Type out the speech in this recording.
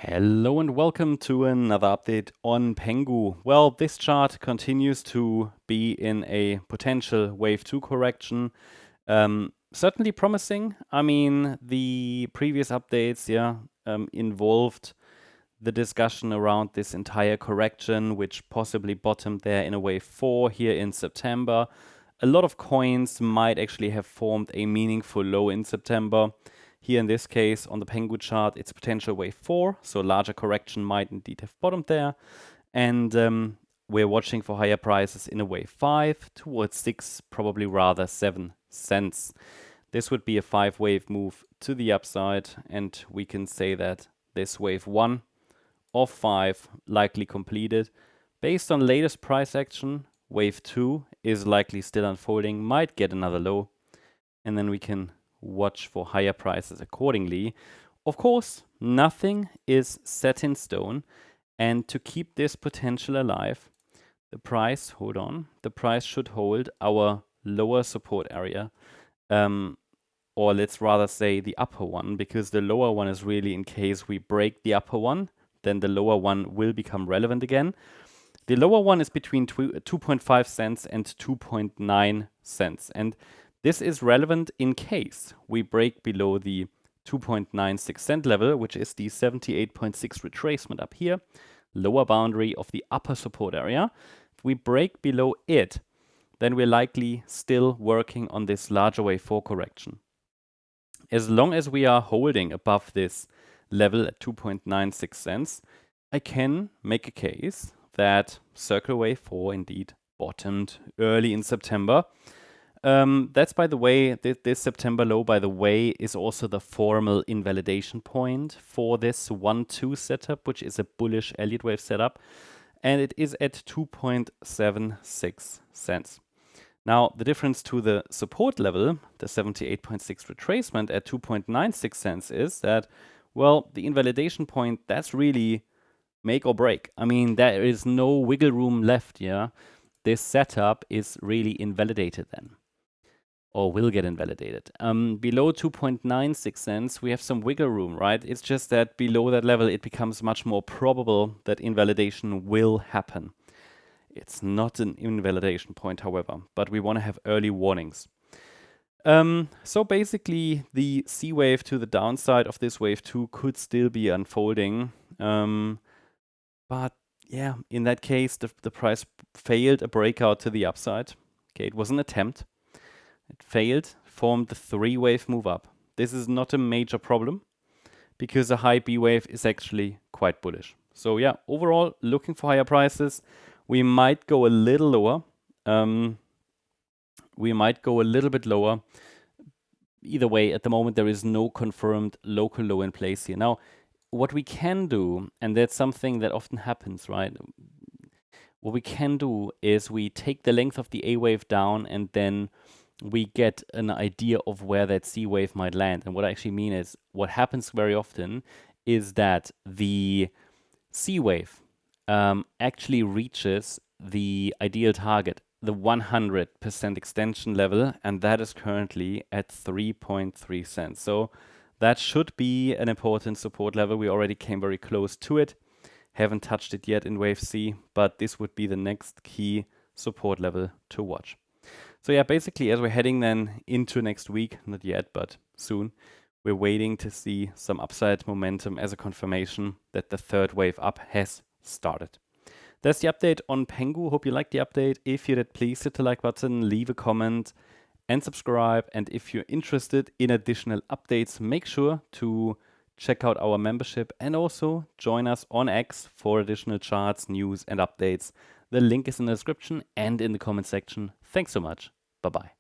Hello and welcome to another update on PENGU. Well, this chart continues to be in a potential wave 2 correction. Certainly promising. I mean, the previous updates, involved the discussion around this entire correction, which possibly bottomed there in a wave 4 here in September. A lot of coins might actually have formed a meaningful low in September. Here in this case, on the PENGU chart, it's potential wave 4, so a larger correction might indeed have bottomed there. And we're watching for higher prices in a wave 5 towards 6, probably rather 7 cents. This would be a 5-wave move to the upside, and we can say that this wave 1 of 5 likely completed. Based on latest price action, wave 2 is likely still unfolding, might get another low, and then we can watch for higher prices accordingly. Of course, nothing is set in stone, and to keep this potential alive, the price should hold our lower support area, or let's rather say the upper one, because the lower one is really in case we break the upper one, then the lower one will become relevant again. The lower one is between 2.5 cents and 2.9 cents, and this is relevant in case we break below the 2.96 cent level, which is the 78.6 retracement up here, lower boundary of the upper support area. If we break below it, then we're likely still working on this larger wave 4 correction. As long as we are holding above this level at 2.96 cents, I can make a case that circle wave 4 indeed bottomed early in September. That's, by the way, this September low, by the way, is also the formal invalidation point for this 1-2 setup, which is a bullish Elliott wave setup, and it is at 2.76 cents. Now, the difference to the support level, the 78.6 retracement at 2.96 cents, is that, well, the invalidation point, that's really make or break. I mean, there is no wiggle room left, yeah? This setup is really invalidated then, or will get invalidated. Below 2.96 cents, we have some wiggle room, right? It's just that below that level, it becomes much more probable that invalidation will happen. It's not an invalidation point, however, but we want to have early warnings. So basically, the C wave to the downside of this wave 2 could still be unfolding. But yeah, in that case, the price failed a breakout to the upside. Okay, it was an attempt. It failed, formed the 3-wave move up. This is not a major problem because a high B wave is actually quite bullish. So yeah, overall, looking for higher prices. We might go a little lower. We might go a little bit lower. Either way, at the moment, there is no confirmed local low in place here. Now, what we can do, and that's something that often happens, right? What we can do is we take the length of the A wave down, and then we get an idea of where that C wave might land. And what I actually mean is, what happens very often is that the C wave actually reaches the ideal target, the 100% extension level, and that is currently at 3.3 cents. So that should be an important support level. We already came very close to it. Haven't touched it yet in wave C, but this would be the next key support level to watch. So yeah, basically, as we're heading then into next week, not yet, but soon, we're waiting to see some upside momentum as a confirmation that the 3rd wave up has started. That's the update on PENGU. Hope you liked the update. If you did, please hit the like button, leave a comment, and subscribe. And if you're interested in additional updates, make sure to check out our membership and also join us on X for additional charts, news, and updates. The link is in the description and in the comment section. Thanks so much. Bye-bye.